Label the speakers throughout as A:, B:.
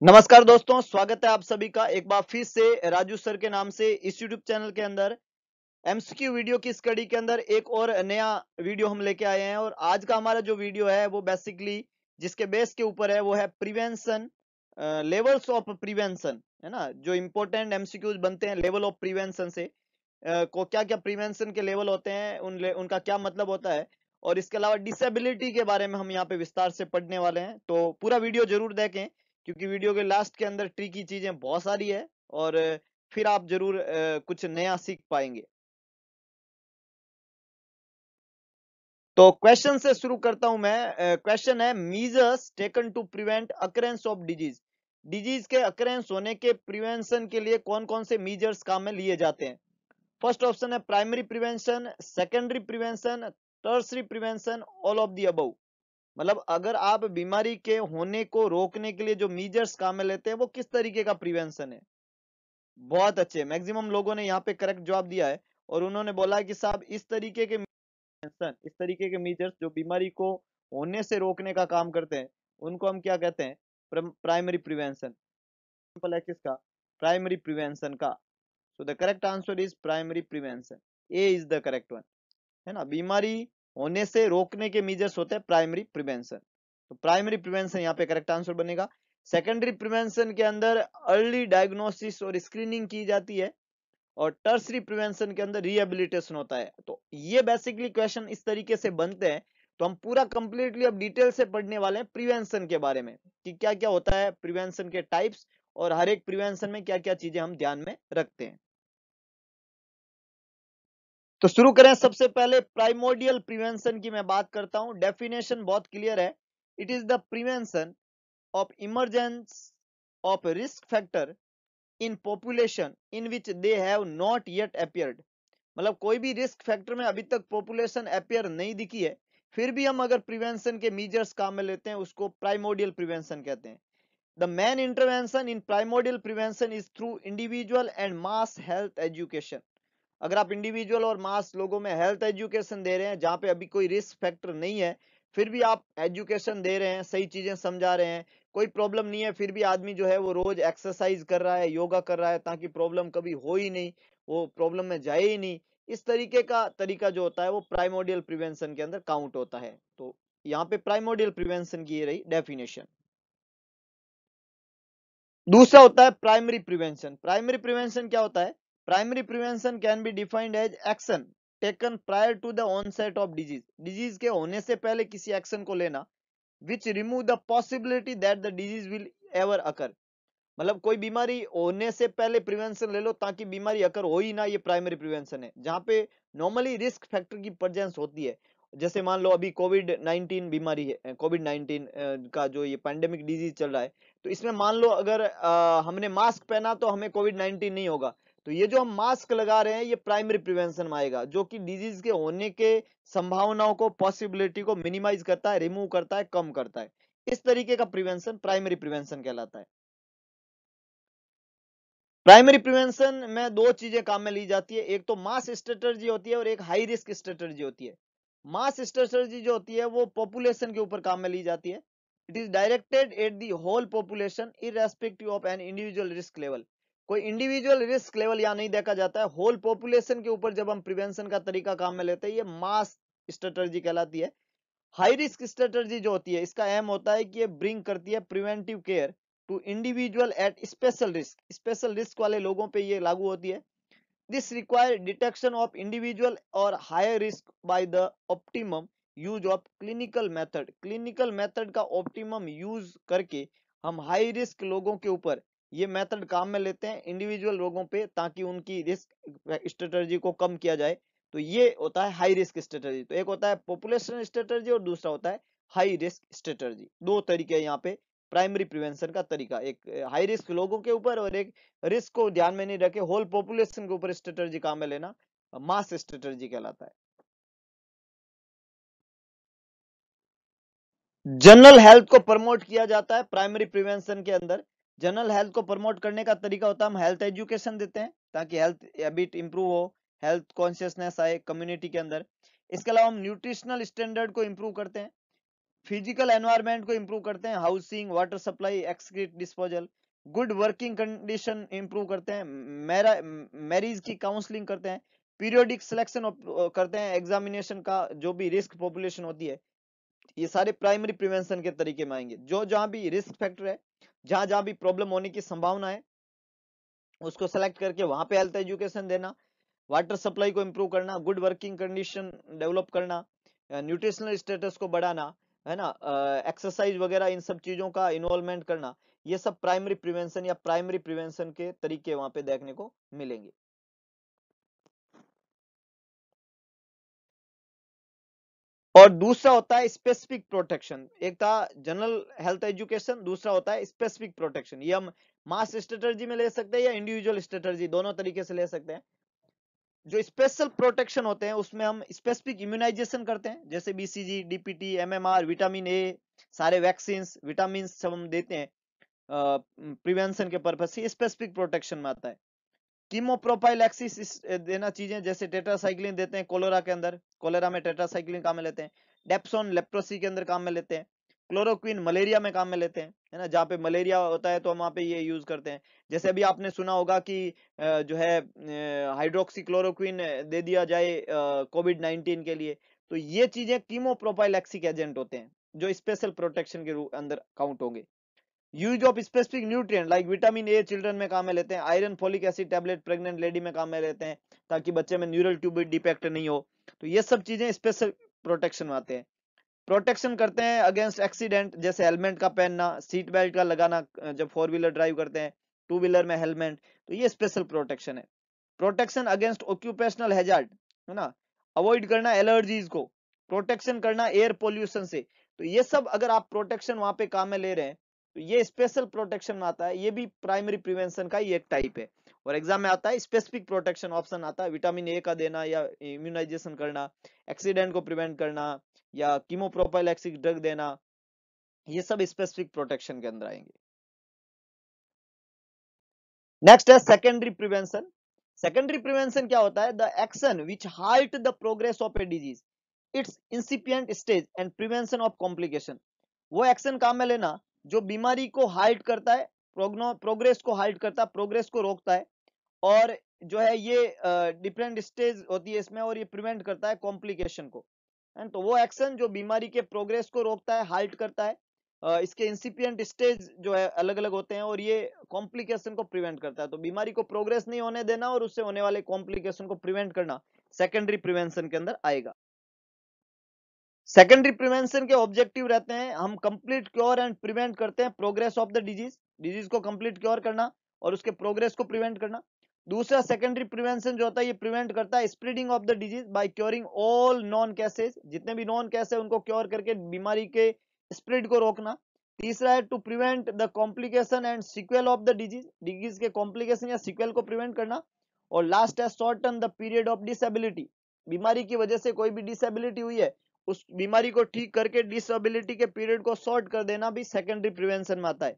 A: नमस्कार दोस्तों, स्वागत है आप सभी का एक बार फिर से राजू सर के नाम से इस यूट्यूब चैनल के अंदर एमसीक्यू वीडियो की स्टडी के अंदर एक और नया वीडियो हम लेके आए हैं। और आज का हमारा जो वीडियो है वो बेसिकली जिसके बेस के ऊपर है वो है प्रिवेंशन, लेवल्स ऑफ प्रिवेंशन, है ना। जो इंपॉर्टेंट एमसीक्यूज बनते हैं लेवल ऑफ प्रिवेंशन से, को क्या क्या प्रिवेंशन के लेवल होते हैं, उनका क्या मतलब होता है, और इसके अलावा डिसेबिलिटी के बारे में हम यहाँ पे विस्तार से पढ़ने वाले हैं। तो पूरा वीडियो जरूर देखें क्योंकि वीडियो के लास्ट के अंदर ट्रिकी चीजें बहुत सारी है और फिर आप जरूर कुछ नया सीख पाएंगे। तो क्वेश्चन से शुरू करता हूं मैं। क्वेश्चन है measures taken to prevent occurrence of disease. Disease के अकरेंस होने के प्रिवेंशन के लिए कौन कौन से मीजर्स काम में लिए जाते हैं। फर्स्ट ऑप्शन है primary prevention, secondary prevention, tertiary prevention, all of the above. मतलब अगर आप बीमारी के होने को रोकने के लिए जो मीजर्स काम में लेते हैं वो किस तरीके का प्रिवेंशन है। बहुत अच्छे, मैक्सिमम लोगों ने यहाँ पे करेक्ट जवाब दिया है और उन्होंने बोला है कि साहब इस तरीके के मीजर्स जो बीमारी को होने से रोकने का काम करते हैं उनको हम क्या कहते हैं, प्राइमरी प्रिवेंशन। सिंपल है किसका, प्राइमरी प्रिवेंशन का। So the correct answer is primary prevention, A is the correct one, है ना। बीमारी होने से रोकने के मीजर्स होते हैं प्राइमरी प्रिवेंशन, तो प्राइमरी प्रिवेंशन यहाँ पे करेक्ट आंसर बनेगा। सेकेंडरी प्रिवेंशन के अंदर अर्ली डायग्नोसिस और स्क्रीनिंग की जाती है और टर्सरी प्रिवेंशन के अंदर रिहेबिलिटेशन होता है। तो ये बेसिकली क्वेश्चन इस तरीके से बनते हैं। तो हम पूरा कंप्लीटली अब डिटेल से पढ़ने वाले हैं प्रिवेंशन के बारे में कि क्या क्या होता है, प्रिवेंशन के टाइप्स और हर एक प्रिवेंशन में क्या क्या चीजें हम ध्यान में रखते हैं। तो शुरू करें। सबसे पहले प्राइमोडियल प्रिवेंशन की मैं बात करता हूं। डेफिनेशन बहुत क्लियर है। It is the prevention of emergence of risk factor in population in which they have not yet appeared. मतलब कोई भी रिस्क फैक्टर में अभी तक पॉपुलेशन अपीयर नहीं दिखी है, फिर भी हम अगर प्रिवेंशन के मीजर्स काम में लेते हैं उसको प्राइमोडियल प्रिवेंशन कहते हैं। The main intervention in primordial prevention is through individual and mass health education. अगर आप इंडिविजुअल और मास लोगों में हेल्थ एजुकेशन दे रहे हैं जहां पे अभी कोई रिस्क फैक्टर नहीं है, फिर भी आप एजुकेशन दे रहे हैं, सही चीजें समझा रहे हैं, कोई प्रॉब्लम नहीं है, फिर भी आदमी जो है वो रोज एक्सरसाइज कर रहा है, योगा कर रहा है ताकि प्रॉब्लम कभी हो ही नहीं, वो प्रॉब्लम में जाए ही नहीं, इस तरीके का तरीका जो होता है वो प्राइमोडियल प्रिवेंशन के अंदर काउंट होता है। तो यहाँ पे प्राइमोडियल प्रिवेंशन की ये रही डेफिनेशन। दूसरा होता है प्राइमरी प्रिवेंशन। प्राइमरी प्रिवेंशन क्या होता है। Primary prevention can be defined as action taken prior to the onset of disease. Disease के होने से पहले किसी एक्शन को लेना which remove the possibility that the disease will ever occur. मतलब कोई बीमारी होने से पहले प्रिवेंशन ले लो ताकि बीमारी अकर हो ही ना, ये प्राइमरी प्रिवेंशन है। जहां पे नॉर्मली रिस्क फैक्टर की प्रेजेंस होती है, जैसे मान लो अभी कोविड 19 बीमारी है, कोविड 19 का जो ये पैंडेमिक डिजीज चल रहा है, तो इसमें मान लो अगर हमने मास्क पहना तो हमें कोविड 19 नहीं होगा। तो ये जो हम मास्क लगा रहे हैं ये प्राइमरी प्रिवेंशन में आएगा, जो कि डिजीज के होने के संभावनाओं को, पॉसिबिलिटी को मिनिमाइज करता है, रिमूव करता है, कम करता है। इस तरीके का प्रिवेंशन प्राइमरी प्रिवेंशन कहलाता है। प्राइमरी प्रिवेंशन में दो चीजें काम में ली जाती है, एक तो मास स्ट्रेटर्जी होती है और एक हाई रिस्क स्ट्रेटर्जी होती है। मास स्ट्रेटर्जी जो होती है वो पॉपुलेशन के ऊपर काम में ली जाती है। It is directed at the whole population irrespective of an individual risk level. कोई इंडिविजुअल रिस्क लेवल यहाँ नहीं देखा जाता है, होल पॉपुलेशन के ऊपर जब हम प्रिवेंशन का तरीका काम में लेते हैं ये मास स्ट्रेटर्जी कहलाती है। हाई रिस्क स्ट्रेटर्जी जो होती है इसका एम होता है कि ये ब्रिंग करती है preventive care to individual at special risk. Special risk वाले लोगों पे ये लागू होती है। This require detection of individual और higher risk by the optimum use of clinical method. Clinical method का ऑप्टिमम यूज करके हम हाई रिस्क लोगों के ऊपर ये मेथड काम में लेते हैं इंडिविजुअल लोगों पे, ताकि उनकी रिस्क स्ट्रेटजी को कम किया जाए। तो ये होता है हाई रिस्क स्ट्रेटजी। तो एक होता है पॉपुलेशन स्ट्रेटजी और दूसरा होता है हाई रिस्क स्ट्रेटजी। दो तरीके यहाँ पे प्राइमरी प्रिवेंशन का तरीका, एक हाई रिस्क लोगों के ऊपर और एक रिस्क को ध्यान में नहीं रखे होल पॉपुलेशन के ऊपर स्ट्रेटजी काम में लेना, मास स्ट्रेटजी कहलाता है। जनरल हेल्थ को प्रमोट किया जाता है प्राइमरी प्रिवेंशन के अंदर। जनरल हेल्थ को प्रमोट करने का तरीका होता है हम हेल्थ एजुकेशन देते हैं ताकि हेल्थ हैबिट इंप्रूव हो, हेल्थ कॉन्शियसनेस आए कम्युनिटी के अंदर। इसके अलावा हम न्यूट्रिशनल स्टैंडर्ड को इंप्रूव करते हैं। फिजिकल एनवायरनमेंट को इंप्रूव करते हैं, housing, water supply, excrete disposal, good working condition improve करते हैं, मैरिज की काउंसलिंग करते हैं, पीरियोडिक सिलेक्शन करते हैं एग्जामिनेशन का, जो भी रिस्क पॉपुलेशन होती है, ये सारे प्राइमरी प्रिवेंशन के तरीके में आएंगे। जो जहां भी रिस्क फैक्टर है, जहां जहां भी प्रॉब्लम होने की संभावना है, उसको सेलेक्ट करके वहां पे हेल्थ एजुकेशन देना, वाटर सप्लाई को इंप्रूव करना, गुड वर्किंग कंडीशन डेवलप करना, न्यूट्रिशनल स्टेटस को बढ़ाना, है ना, एक्सरसाइज वगैरह, इन सब चीजों का इन्वॉल्वमेंट करना, ये सब प्राइमरी प्रिवेंशन या प्राइमरी प्रिवेंशन के तरीके वहां पे देखने को मिलेंगे। और दूसरा होता है स्पेसिफिक प्रोटेक्शन। एक था जनरल हेल्थ एजुकेशन, दूसरा होता है स्पेसिफिक प्रोटेक्शन। ये हम मास स्ट्रेटजी में ले सकते हैं या इंडिविजुअल स्ट्रेटजी, दोनों तरीके से ले सकते हैं। जो स्पेशल प्रोटेक्शन होते हैं उसमें हम स्पेसिफिक इम्यूनाइजेशन करते हैं, जैसे BCG, DPT, MMR, vitamin A, सारे वैक्सीन, विटामिन सब हम देते हैं प्रिवेंशन के पर्पज से, स्पेसिफिक प्रोटेक्शन में आता है। कीमोप्रोफाइलैक्सिस देना चीजें, जैसे टेट्रासाइक्लिन देते हैं कोलेरा के अंदर, कोलेरा में टेट्रासाइक्लिन काम में लेते हैं, डेप्सोन लेप्रोसी के अंदर काम में लेते हैं, क्लोरोक्विन मलेरिया में काम में लेते हैं, है ना, जहाँ पे मलेरिया होता है तो हम वहाँ पे ये यूज करते हैं। जैसे अभी आपने सुना होगा कि जो है हाइड्रोक्सी क्लोरोक्विन दे दिया जाए कोविड 19 के लिए, तो ये चीजें कीमोप्रोफाइलैक्सिक एजेंट होते हैं जो स्पेशल प्रोटेक्शन के अंदर काउंट होंगे। Use of specific nutrient like vitamin A children में काम में लेते हैं, iron folic acid tablet pregnant lady में काम में लेते हैं, ताकि बच्चे में न्यूरल ट्यूब डिफेक्ट नहीं हो। तो ये सब चीजें स्पेशल प्रोटेक्शन में आते हैं। प्रोटेक्शन करते हैं अगेंस्ट एक्सीडेंट, जैसे हेलमेट का पहनना, सीट बेल्ट का लगाना जब 4 व्हीलर ड्राइव करते हैं, 2 व्हीलर में हेलमेट, तो ये स्पेशल प्रोटेक्शन है। प्रोटेक्शन अगेंस्ट ऑक्यूपेशनल हैजार्ड, है ना, अवॉइड करना एलर्जीज को, प्रोटेक्शन करना एयर पोल्यूशन से। तो ये सब अगर आप प्रोटेक्शन वहां पे काम में ले रहे हैं तो ये स्पेशल प्रोटेक्शन में आता है, ये भी प्राइमरी प्रिवेंशन का ही एक टाइप है। और एग्जाम में आता है स्पेसिफिक प्रोटेक्शन ऑप्शन आता है, विटामिन ए का देना या इम्यूनाइजेशन करना, एक्सीडेंट को प्रिवेंट करना या कीमोप्रोफाइलैक्सिक ड्रग देना, ये सब स्पेसिफिक प्रोटेक्शन के अंदर आएंगे। नेक्स्ट है सेकेंडरी प्रिवेंशन। सेकेंडरी प्रिवेंशन क्या होता है? The action which halt the progress of a disease, its incipient stage and prevention of complication. वो एक्शन काम में लेना जो बीमारी को हाल्ट करता है, प्रोग्रेस को हाल्ट करता है, प्रोग्रेस को रोकता है, और जो है ये डिफरेंट स्टेज होती है इसमें, और ये प्रिवेंट करता है कॉम्प्लिकेशन को। एंड तो वो एक्शन जो बीमारी के प्रोग्रेस को रोकता है, हाल्ट करता है, इसके इंसिपिएंट स्टेज जो है अलग अलग होते हैं, और ये कॉम्प्लिकेशन को प्रिवेंट करता है। तो बीमारी को प्रोग्रेस नहीं होने देना और उससे होने वाले कॉम्प्लिकेशन को प्रिवेंट करना सेकेंडरी प्रिवेंशन के अंदर आएगा। सेकेंडरी प्रिवेंशन के ऑब्जेक्टिव रहते हैं, हम कंप्लीट क्योर एंड प्रिवेंट करते हैं progress of the disease, disease को कंप्लीट क्योर करना और उसके प्रोग्रेस को प्रिवेंट करना। दूसरा सेकेंडरी प्रिवेंशन जो होता है ये प्रिवेंट करता है spreading of the disease bye curing all non cases, जितने भी नॉन केस है उनको क्योर करके बीमारी के स्प्रेड को रोकना। तीसरा है to prevent the complication and sequel of the disease, disease के कॉम्प्लिकेशन या सिक्वेल को प्रिवेंट करना। और लास्ट है shorten the period of disability, बीमारी की वजह से कोई भी डिसेबिलिटी हुई है उस बीमारी को ठीक करके डिसेबिलिटी के पीरियड को शॉर्ट कर देना भी सेकेंडरी प्रिवेंशन में आता है।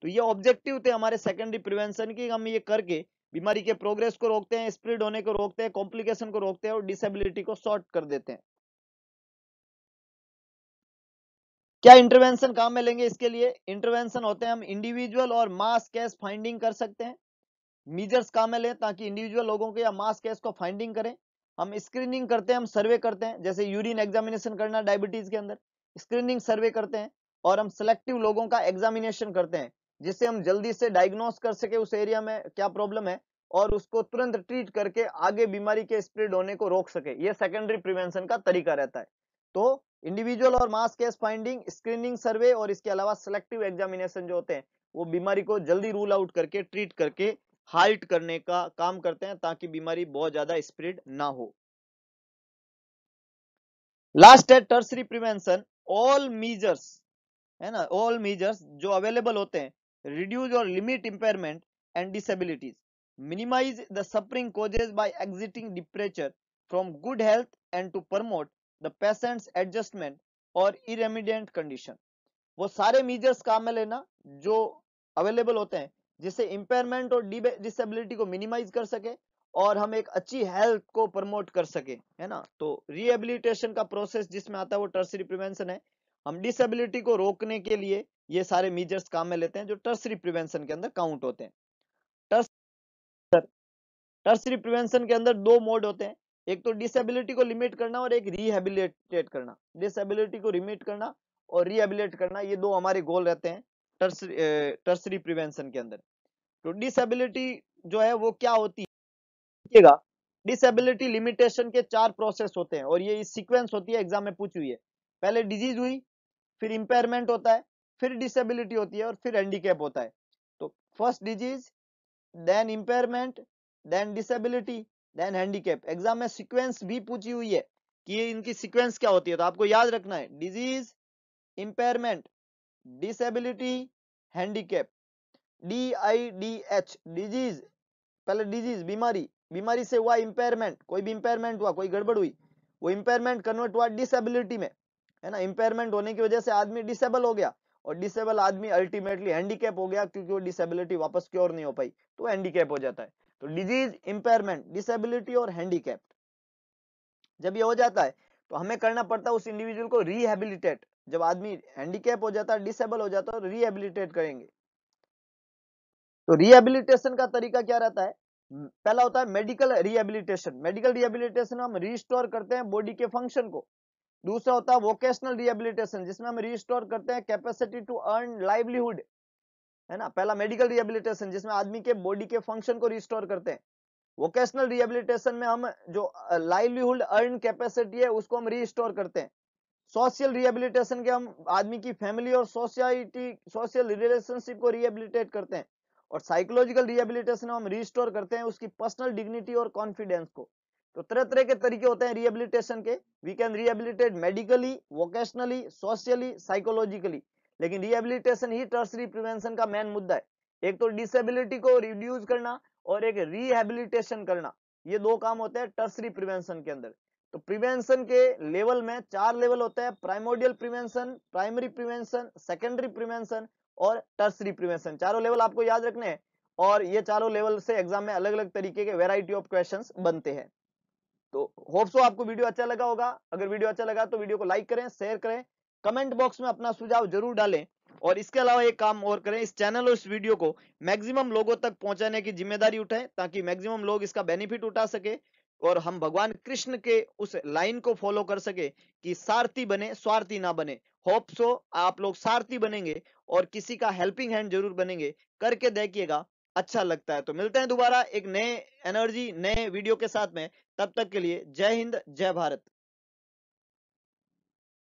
A: तो ये ऑब्जेक्टिव थे हमारे सेकेंडरी प्रिवेंशन की, हम ये करके बीमारी के प्रोग्रेस को रोकते हैं, स्प्रेड होने को रोकते हैं, कॉम्प्लिकेशन को रोकते हैं और डिसेबिलिटी को शॉर्ट कर देते हैं। क्या इंटरवेंशन काम में लेंगे? इसके लिए इंटरवेंशन होते हैं, हम इंडिविजुअल और मास केस फाइंडिंग कर सकते हैं, मीजर्स काम में लें ताकि इंडिविजुअल लोगों के या मास केस को फाइंडिंग करें। हम स्क्रीनिंग करते हैं, हम सर्वे करते हैं, जैसे यूरिन एग्जामिनेशन करना डायबिटीज के अंदर, स्क्रीनिंग सर्वे करते हैं। और हम सिलेक्टिव लोगों का एग्जामिनेशन करते हैं जिससे हम जल्दी से डायग्नोस कर सके उस एरिया में क्या प्रॉब्लम है और उसको तुरंत ट्रीट करके आगे बीमारी के स्प्रेड होने को रोक सके। ये सेकेंडरी प्रिवेंशन का तरीका रहता है। तो इंडिविजुअल और मास केस फाइंडिंग, स्क्रीनिंग सर्वे और इसके अलावा सिलेक्टिव एग्जामिनेशन जो होते हैं वो बीमारी को जल्दी रूल आउट करके ट्रीट करके हाल्ट करने का काम करते हैं ताकि बीमारी बहुत ज्यादा स्प्रेड ना हो। लास्ट है टर्सरी प्रिवेंशन। ऑल मीजर्स, है ना, ऑल मीजर्स जो अवेलेबल होते हैं रिड्यूस और limit impairment and disabilities, minimise the suffering causes by existing departure from good health and to promote the patients adjustment और इरेमिडिएंट कंडीशन। वो सारे मीजर्स काम में लेना जो अवेलेबल होते हैं जिससे इंपेयरमेंट और डिसेबिलिटी को मिनिमाइज कर सके और हम एक अच्छी हेल्थ को प्रमोट कर सके, है ना। तो रिहेबिलिटेशन का प्रोसेस जिसमें आता है वो टर्सरी प्रिवेंशन है। हम डिसेबिलिटी को रोकने के लिए ये सारे मीजर्स काम में लेते हैं जो टर्सरी प्रिवेंशन के अंदर काउंट होते हैं। टर्सरी प्रिवेंशन के अंदर दो मोड होते हैं, एक तो डिसेबिलिटी को लिमिट करना और एक रिहेबिलिटेट करना। डिसेबिलिटी को लिमिट करना और रिहेबिलिटेट करना, ये दो हमारे गोल रहते हैं टर्सरी प्रिवेंशन के अंदर। तो डिसेबिलिटी जो है वो क्या होती है, डिसेबिलिटी लिमिटेशन के 4 प्रोसेस होते हैं और ये इस सीक्वेंस होती है, एग्जाम में पूछी हुई है। पहले डिजीज हुई, फिर इंपेयरमेंट होता है, फिर डिसेबिलिटी होती है और फिर हैंडीकैप होता है। तो first disease, then impairment, then disability, then handicap. Exam में सीक्वेंस भी पूछी हुई है कि ये इनकी सीक्वेंस क्या होती है, तो आपको याद रखना है disease, impairment, disability, handicap. DIDH disease, पहले डिजीज बीमारी, बीमारी से हुआ इंपेयरमेंट, कोई भी इंपेयरमेंट हुआ, कोई गड़बड़ हुई, वो इंपेयरमेंट कन्वर्ट हुआ डिसेबिलिटी में, है ना। इंपेयरमेंट होने की वजह से आदमी डिसेबल हो गया और डिसेबल आदमी अल्टीमेटली हैंडीकैप हो गया क्योंकि वो डिसेबिलिटी वापस क्योर नहीं हो पाई, तो हैंडीकैप हो जाता है। तो डिजीज, इंपेयरमेंट, डिसेबिलिटी और हैंडीकैप जब ये हो जाता है तो हमें करना पड़ता है उस इंडिविजुअल को रिहेबिलिटेट। जब आदमी हैंडीकैप हो जाता है, डिसेबल हो जाता है, रिहेबिलिटेट करेंगे। तो रिहेबिलिटेशन का तरीका क्या रहता है, पहला होता है मेडिकल रिहेबिलिटेशन। मेडिकल रिहेबिलिटेशन हम रिस्टोर करते हैं बॉडी के फंक्शन को। दूसरा होता है वोकेशनल रिहेबिलिटेशन, जिसमें हम रिस्टोर करते हैं कैपेसिटी टू अर्न लाइवलीहुड, है ना। पहला मेडिकल रिहेबिलिटेशन जिसमें आदमी के बॉडी के फंक्शन को रिस्टोर करते हैं। वोकेशनल रिहेबिलिटेशन में हम जो लाइवलीहुड अर्न कैपेसिटी है उसको हम रिस्टोर करते हैं। सोशल रिहेबिलिटेशन के हम आदमी की फैमिली और सोसाइटी, सोशल रिलेशनशिप को रिहेबिलिटेट करते हैं। और साइकोलॉजिकल रिहेबिलिटेशन हम रिस्टोर करते हैं उसकी पर्सनल डिग्निटी और कॉन्फिडेंस को। तो तरह तरह के तरीके होते हैं रिहेबिलिटेशन के। We can rehabilitate medically, vocationally, socially, psychologically. लेकिन रिहेबिलिटेशन ही टर्सरी प्रिवेंशन का मेन मुद्दा है। एक तो डिसेबिलिटी को रिड्यूस करना और एक रिहेबिलिटेशन करना, ये दो काम होते हैं टर्सरी प्रिवेंशन के अंदर। तो प्रिवेंशन के लेवल में 4 लेवल होते हैं, primordial prevention, primary prevention, secondary prevention और टर्सरी प्रिवेंशन। चारों लेवल आपको याद रखने हैं और ये चारों लेवल से एग्जाम में अलग अलग तरीके के वैरायटी ऑफ क्वेश्चंस बनते हैं। तो होप सो आपको वीडियो अच्छा लगा होगा। अगर वीडियो अच्छा लगा तो वीडियो को लाइक करें, शेयर करें, कमेंट बॉक्स में अपना सुझाव जरूर डालें। और इसके अलावा एक काम और करें, इस चैनल और इस वीडियो को मैक्सिमम लोगों तक पहुंचाने की जिम्मेदारी उठाएं ताकि मैक्सिमम लोग इसका बेनिफिट उठा सके और हम भगवान कृष्ण के उस लाइन को फॉलो कर सके कि सारथी बने, स्वार्थी ना बने। होप सो आप लोग सारथी बनेंगे और किसी का हेल्पिंग हैंड जरूर बनेंगे। करके देखिएगा, अच्छा लगता है। तो मिलते हैं दोबारा एक नए एनर्जी, नए वीडियो के साथ में। तब तक के लिए जय हिंद, जय भारत।